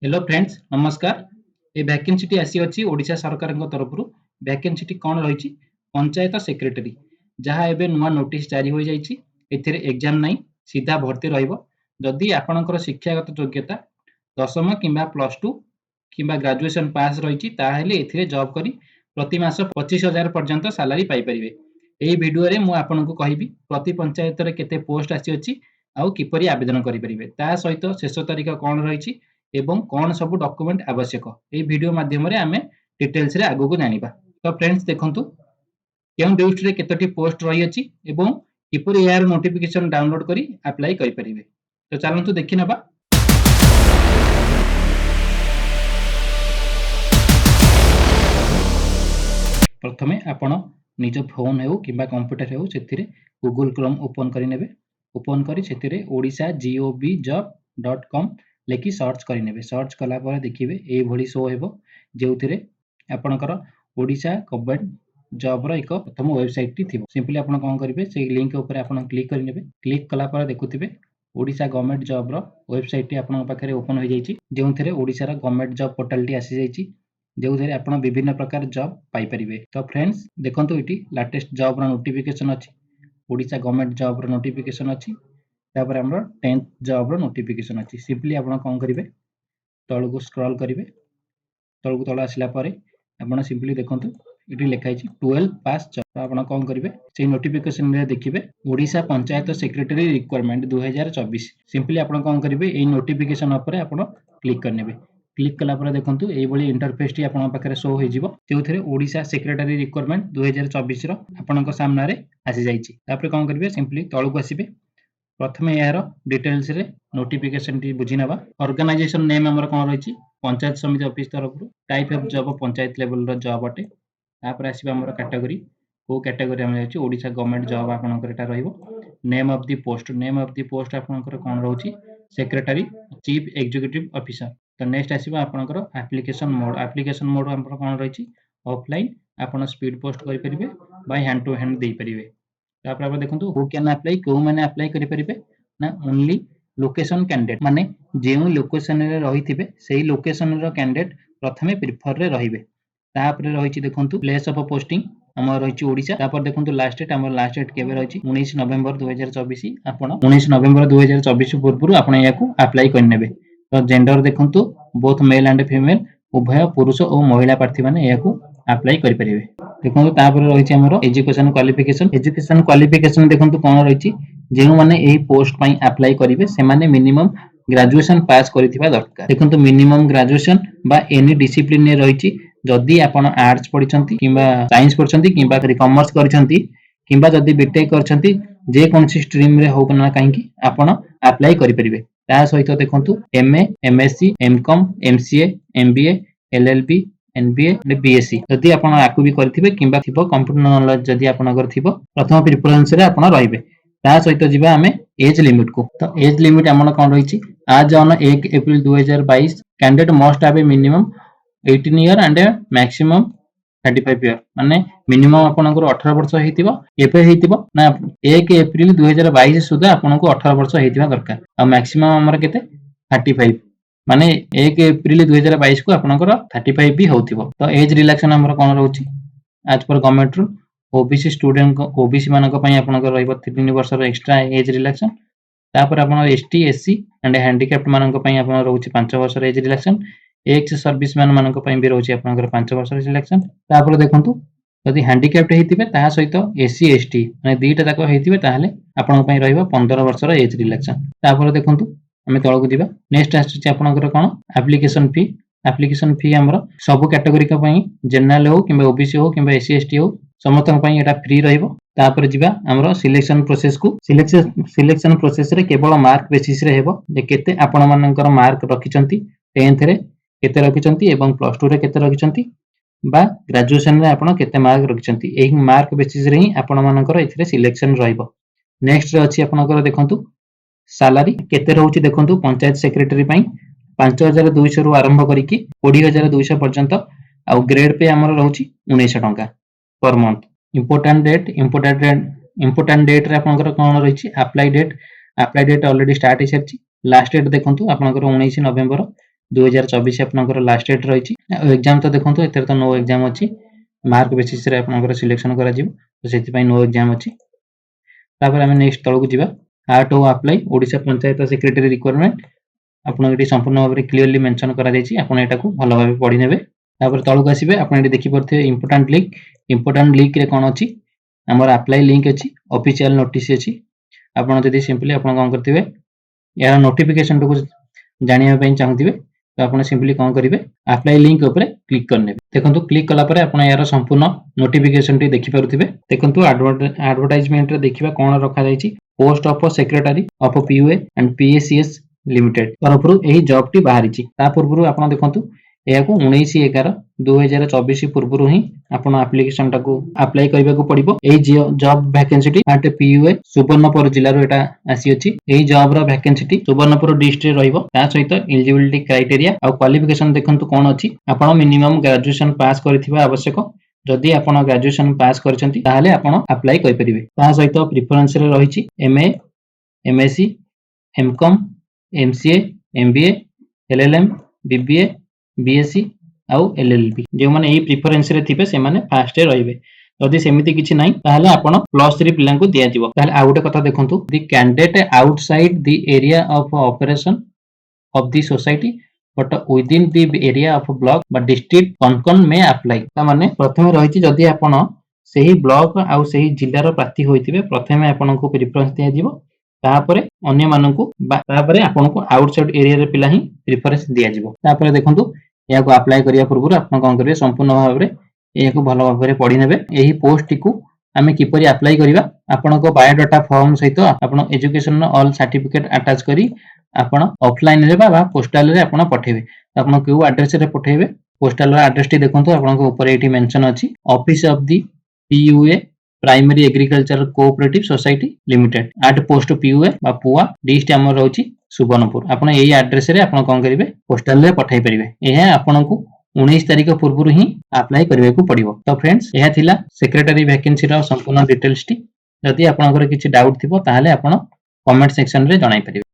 Hello friends नमस्कार। ये वैकेंसीटी आसी अछि ओडिशा सरकार तरफ वैकेंसीटी कौन रही पंचायत सेक्रेटरी जहाँ एबे नुआ नोटिस जारी हो जाइए। एथिरे एग्जाम नहीं सीधा भर्ती रहिबो। जदि आपणकर शिक्षागत योग्यता दशम किंबा प्लस टू किंबा ग्रेजुएशन पास रही ताहेले एथिरे जॉब करी प्रति मास 25,000 पर्यंत सैलरी पाई परिबे। एही वीडियो रे मु आपनको कहिबी प्रति पंचायत रे केते पोस्ट आसी अछि आउ किपरि आवेदन करि परिबे। ता सहित शेष तारीख कौन रही एवं कौन सब डॉक्यूमेंट आवश्यक ए वीडियो माध्यम रे आमे डिटेल्स रे आगो को जानिबा। तो फ्रेंड्स देखंतु केउं डिस्ट्रिक्ट रे केतोटी पोस्ट रही अछि एवं किपरि यार नोटिफिकेशन डाउनलोड करी अप्लाई करि परिबे। तो चलंतु देखि नबा। प्रथमे आपण निज फोन हेउ किबा कंप्यूटर हेउ सेथिरे गूगल क्रोम ओपन करि नेबे। ओपन करी सेथिरे odisha.gov.com लेखि सर्च करि नेबे। सर्च कला पर देखिबे एई भली शो हेबो जेउथिरे आपणकर ओडिशा गवर्नमेंट जॉब रो एक प्रथम वेबसाइट टी थिबो। सिंपली आपण कोन करिवे से लिंक ऊपर आपण क्लिक करि नेबे। क्लिक कला पर देखुथिबे ओडिशा गवर्नमेंट जॉब रो वेबसाइट टी आपण पाखरे ओपन हो जाईची जेउथिरे ओडिशा रो गवर्नमेंट जॉब पोर्टल टी आसी जाईची जेउथिरे आपण विभिन्न प्रकार जॉब पाई परिबे। तो फ्रेंड्स देखंतु इटी लेटेस्ट जॉब रो नोटिफिकेशन अछि ओडिशा गवर्नमेंट जॉब रो नोटिफिकेशन अछि। तापर हमर 10th जॉब रो नोटिफिकेशन अछि। सिंपली आपण कोन करिवे तळको स्क्रॉल करिवे। तळको तळ आसिला परे आपण सिंपली देखंतु इटी लिखा अछि 12 पास जॉब। आपण कोन करिवे से नोटिफिकेशन रे देखिबे Odisha panchayat secretary requirement 2024। Simply आपण कोन करिवे एई नोटिफिकेशन ऊपर आपण क्लिक करनेबे। क्लिक कला पर देखंतु एई भली इंटरफेस टी आपण पाखरे शो होई जिवो जेउथिरे ओडिशा सेक्रेटरी रिक्वायरमेंट 2024 रो आपणक सामना रे आसी जाईची। तापर कोन करिवे सिंपली तळको आसीबे। प्रथमे यार डिटेल्स रे नोटिफिकेशन टी बुझी नबा। ऑर्गेनाइजेशन नेम हमर कोन रहिची पंचायत समिति ऑफिस तरफ रु। Type of job panchayat level रो जॉब अटे। तापर आसीबे हमर कैटेगरी को कैटेगरी हम जाईची ओडिशा गवर्नमेंट जॉब आपणकर एटा रहिबो। नेम ऑफ द पोस्ट आपणकर कोन रहउची सेक्रेटरी चीफ एग्जीक्यूटिव ऑफिसर। तो नेक्स्ट आसीबे आपणकर एप्लीकेशन मोड हमर कोन रहिची ऑफलाइन आपण स्पीड पोस्ट करि परिबे बाय हैंड टू हैंड देई परिबे। तापर आप देखंतु हु कैन अप्लाई को माने अप्लाई करि परिबे ना ओनली लोकेशन कैंडिडेट माने जेउ लोकेशन रे रहिथिबे सेही लोकेशन रो कैंडिडेट प्रथमे प्रिफर रे रहिबे। तापर रहिची देखंतु प्लेस ऑफ पोस्टिंग हमर रहिची ओडिशा। तापर देखंतु लास्ट डेट हमर लास्ट डेट केबे रहिची 19 नवंबर 2024। आपण 19 नवंबर 2024 पूर्व आपण याकू अप्लाई करनेबे। तो जेंडर देखंतु बोथ मेल एंड फीमेल उभय पुरुष और महिला प्रार्थी माने याकू अप्लाई करि परिबे। देखंतु तापर रहिची हमर एजुकेशन क्वालिफिकेशन देखंतु कोन रहिची जेउ माने एही पोस्ट पई अप्लाई करिवे से माने मिनिमम ग्रेजुएशन पास करिथिबा दरकार। देखंतु मिनिमम ग्रेजुएशन बा एनी डिसिप्लिन ने रहिची जदि आपण आर्ट्स पढिचंती किबा साइंस पढिचंती किबा कॉमर्स करचंती किबा जदि बीटेक करचंती जे कोनसी स्ट्रीम रे हो ना काहे कि आपण अप्लाई करि परिबे। ता सहित देखंतु MA MSc MCom MCA MBA LLB NBA BSc जदि आपण आकु भी करथिबे किबा थिबो कंप्यूटर नॉलेज जदि आपनकर थिबो प्रथम प्रिफरेंस रे आपण रहिबे। ता सहित जिबा हमें एज लिमिट को। तो एज लिमिट हमन कोन रहिची आज on 1 April 2022 candidate must have a minimum 18 year and maximum 35 year माने मिनिमम आपनकर 18 वर्ष हेतिबो एफे हेतिबो ना 1 अप्रैल 2022 सुधा आपनको 18 वर्ष हेतिबा दरकार आ मैक्सिमम हमर केते 35 माने 1 अप्रैल 2022 को आपनकर 35 भी होतिबो। तो एज रिलैक्सन हमर कोन रहउची आज पर गवर्नमेंट रू ओबीसी स्टूडेंट को ओबीसी मानक पई आपनकर रहइबो 3 वर्ष रो एक्स्ट्रा एज रिलैक्सन। तापर आपन एसटी एससी एंड हैंडिकैप्ड मानक पई आपन रहउची 5 वर्ष रो age relaxation. Ex serviceman मानक पई भी रहउची आपनकर 5 वर्ष रो रिलैक्सन। तापर देखंतु यदि हैंडिकैप्ड हेतिबे ताहा सहित एससी एसटी माने दीटा तक हेतिबे ताहाले आपन पई रहइबो 15 वर्ष रो एज रिलैक्सन। तापर देखंतु हमें तळको दिबा। नेक्स्ट आछि आपनकर कोन एप्लीकेशन फी हमर सब कैटेगरी का पई जनरल हो किबा ओबीसी हो किबा एससी एसटी हो समस्त पई एटा फ्री रहइबो। तापर जिबा हमर सिलेक्शन प्रोसेस को। सिलेक्शन प्रोसेस रे केवल मार्क बेसिस रे हेबो जे केते आपण मानकर मार्क रखिचंती 10th रे केते रखिचंती एवं प्लस 2 रे केते रखिचंती बा ग्रेजुएशन रे आपण केते मार्क रखिचंती एही मार्क बेसिस रे ही आपण मानकर एथिरे सिलेक्शन रहइबो। नेक्स्ट रे अछि आपनकर देखंतु सैलरी केते रहउची देखंतु पंचायत सेक्रेटरी पई 5200 रु आरंभ करिकि 20200 पर्यंत आ ग्रेड पे हमर रहउची 1900 टंका पर मंथ। इंपोर्टेंट डेट रे आपनकर कोन रहिची अप्लाई डेट ऑलरेडी स्टार्ट हे सरची। लास्ट डेट देखंतु आपनकर 19 नवंबर 2024 ଆପଣଙ୍କର ଲାस्ट डेट ରହିଛି। एग्जाम तो देखंतु एतर तो नो एग्जाम अछि, मार्क बेसिस रे आपनकर सिलेक्शन करा जिवो, तो सेति पई नो एग्जाम अछि। तापर हम नेक्स्ट तळକୁ जिबा, how to apply Odisha panchayat secretary requirement आपण एटी संपूर्ण भाव में क्लियरली मेंशन करा जायछि, आपण एटाकू भलो भाबे पढि नेबे। तापर तळକୁ आसीबे, आपण एटी देखि परथे इंपोर्टेंट लिंक रे कोन अछि, हमर अप्लाई लिंक अछि, ऑफिशियल नोटिस अछि। आपण जदि सिंपली आपण कोन करथिबे, यार नोटिफिकेशन को जानिया पई चाहथिबे, तो आपण सिंपली कोन करिवे, अप्लाई लिंक ऊपर क्लिक करनेबे। देखंतु क्लिक कला परे आपण यार संपूर्ण नोटिफिकेशन टी देखि पारुथिबे। देखंतु एडवर्टाइजमेंट रे देखिबा कोन रखा जायछि, post of secretary of PUA and PACS limited तरफरु एही जॉब टी बाहरिछि। ता पूर्वरु आपण देखंतु एयाकू 19/11/2024 पूर्वरु ही आपण एप्लीकेशन टाकू अप्लाई करबाकू पड़िबो। एही जॉब वैकेंसी टी एट पीयूए सुवर्णपुर जिल्ला रो एटा आसी अछि। एही जॉब रो वैकेंसी टी सुवर्णपुर डिस्ट्रिक्ट रे रहइबो। ता सहित एलिजिबिलिटी क्राइटेरिया आ क्वालिफिकेशन देखंतु कोन अछि, आपण मिनिमम ग्रेजुएशन पास करथिबा आवश्यक। जदि आपण ग्रेजुएशन पास करछंती ताहाले आपण अप्लाई करि परिबे। ता सहित प्रेफरेंस रे रहिछि MA, MSc, MCom, MCA, MBA, LLM, BBA, BSc आउ एलएलबी। जे माने एही प्रेफरेंस रे थिबे से माने फास्ट रे रहिबे। जदि सेमिति किछि नाही ताहाले आपण +3 पिलांकु दिया जिवो। ताहाले आ गोटे कथा देखंतु, the candidate outside the area of operation of the society but within the area of block बा डिस्ट्रिक्ट कौन में अप्लाई। ता माने प्रथमे रहिछि जदि आपण सेही ब्लॉक आउ सेही जिल्लार प्रार्थी होइतिबे, प्रथमे आपनको प्रेफरेंस दिया जिवो। तापरे अन्य माननकु तापरे आपनको आउटसाइड एरिया रे पिला ही प्रेफरेंस दिया जिवो। तापरे देखंतु याको अप्लाई करिया पूर्वरु आपण कोन करिवे, संपूर्ण भाव रे याको भलो भाव रे पढि नेबे। एही पोस्ट टिकु आमे किपरि अप्लाई करिवा, आपनको बायोडाटा फॉर्म सहित आपण एजुकेशन ऑल सर्टिफिकेट अटैच करी आपण ऑफलाइन रे बा पोस्टल रे आपण पठेबे। आपण केउ एड्रेस रे पठेबे, पोस्टल रे एड्रेस टी देखंतु आपनको ऊपर एठी मेंशन अछि, office of the PUA primary agriculture cooperative society limited at post PUA बा पुआ डिस्ट्रिक्ट हमर रहउची सुवर्णपुर। आपण एही एड्रेस रे आपण कोन करिवे, पोस्टल रे पठाई परिवे। एहा आपनको 19 तारिख पूर्वरु ही अप्लाई करबाकू पड़िबो। तो फ्रेंड्स एहा थिला सेक्रेटरी वैकेंसी रो संपूर्ण डिटेल्स टी। जदि आपनकर किछि डाउट थिबो ताहाले आपण कमेंट सेक्शन रे जणाई परिवे।